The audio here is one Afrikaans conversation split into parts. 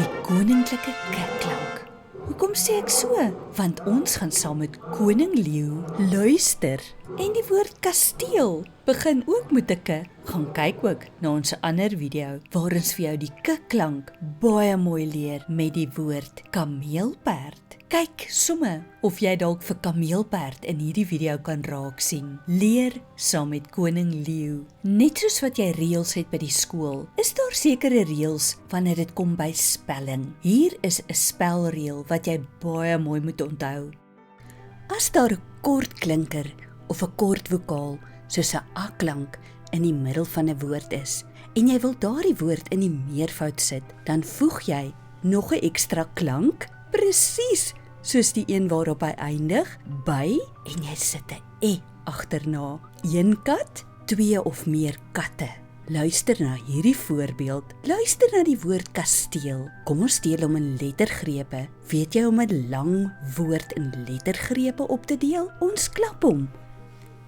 die koninklike kikklank. Hoekom sê ek so? Want ons gaan saam met koning leeu luister. En die woord kasteel begin ook met 'n k. Gaan kyk ook na ons ander video waar ons vir jou die kikklank baie mooi leer met die woord kameelperd. Kyk somme of jy dalk vir kameelperd in hierdie video kan raak sien. Leer saam met koning leeu. Net soos wat jy reëls het by die skool, is daar sekere reëls wanneer dit kom by spelling. Hier is 'n spelreël wat jy baie mooi moet onthou. As daar 'n kort klinker of 'n kort vokaal soos 'n a-klank in die middel van 'n woord is en jy wil daardie woord in die meervoud sit, dan voeg jy nog 'n ekstra klank, presies soos die een waarop hy eindig, by, en jy sit 'n e agterna. Een kat, 2 of meer katte. Luister na hierdie voorbeeld. Luister na die woord kasteel. Kom ons deel hom in lettergrepe. Weet jy om 'n lang woord in lettergrepe op te deel? Ons klap hom.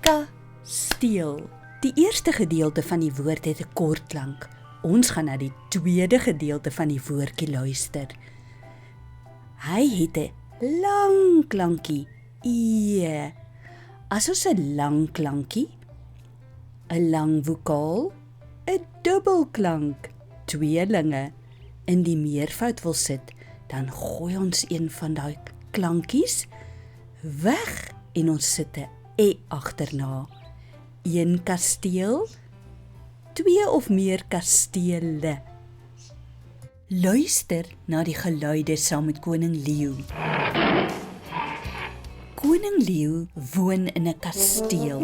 Kasteel. Die eerste gedeelte van die woord het 'n kort klank. Ons gaan na die tweede gedeelte van die woordjie luister. Hy het 'n lang klankie, e. As ons 'n lang klankie, 'n lang vokaal, 'n dubbelklank, tweelinge in die meervoud wil sit, dan gooi ons een van daai klankies weg en ons sit 'n e agterna. Een kasteel, 2 of meer kastele. Luister na die geluide saam met koning leeu. Koning leeu woon in 'n kasteel.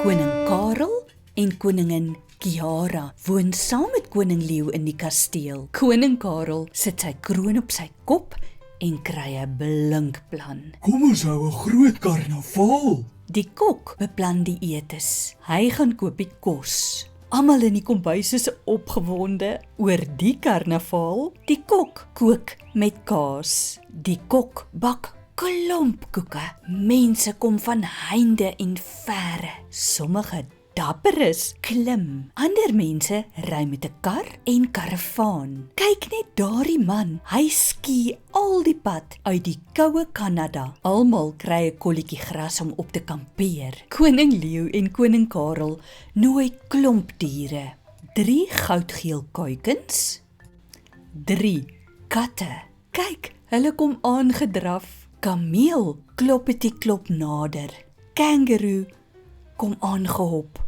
Koning Karel en koningin Kiara woon saam met koning leeu in die kasteel. Koning Karel sit sy kroon op sy kop en kry 'n blinkplan. Kom ons hou 'n groot karnaval. Die kok beplan die etes. Hy gaan koop die kos. Almal in die kombuis is opgewonde oor die karnaval. Die kok kook met kaas. Die kok bak klomp koeke. Mense kom van heinde en verre. Sommige dapperes klim. Ander mense ry met 'n kar en karavaan. Kyk net daardie man. Hy ski al die pad uit die koue Kanada. Almal kry 'n kolletjie gras om op te kampeer. Koning leeu en koning Karel nooi klomp diere. 3 goudgeel kuikens. 3 katte. Kyk, hulle kom aangedraf. Kameel kloppetie klop nader. Kangaroo kom aangehop.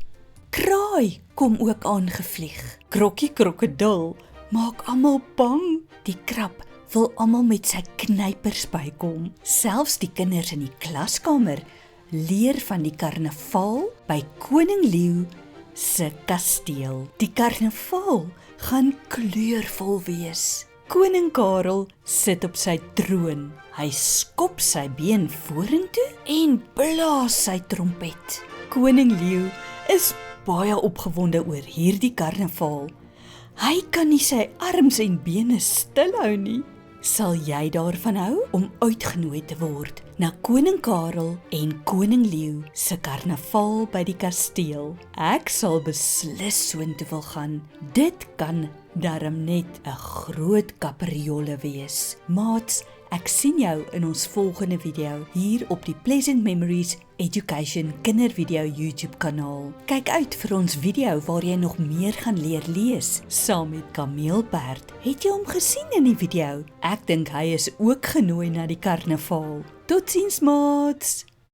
Kraai kom ook aangevlieg. Krokkie krokodil maak almal bang. Die krab wil almal met sy knypers bykom. Selfs die kinders in die klaskamer leer van die karnaval by koning leeu se kasteel. Die karnaval gaan kleurvol wees. Koning Karel sit op sy troon. Hy skop sy been vorentoe en blaas sy trompet. Koning leeu is baie opgewonde oor hierdie karnaval. Hy kan nie sy arms en bene stilhou nie. Sal jy daarvan hou om uitgenooi te word na koning Karel en koning leeu se karnaval by die kasteel? Ek sal beslis soontoe wil gaan. Dit kan darm net 'n groot kapriolle wees. Maats, ek sien jou in ons volgende video hier op die Pleasant Memories Education kindervideo YouTube kanaal. Kyk uit vir ons video waar jy nog meer gaan leer lees saam met kameelperd. Het jy hom gesien in die video? Ek dink hy is ook genooi na die karnaval. Totsiens maats!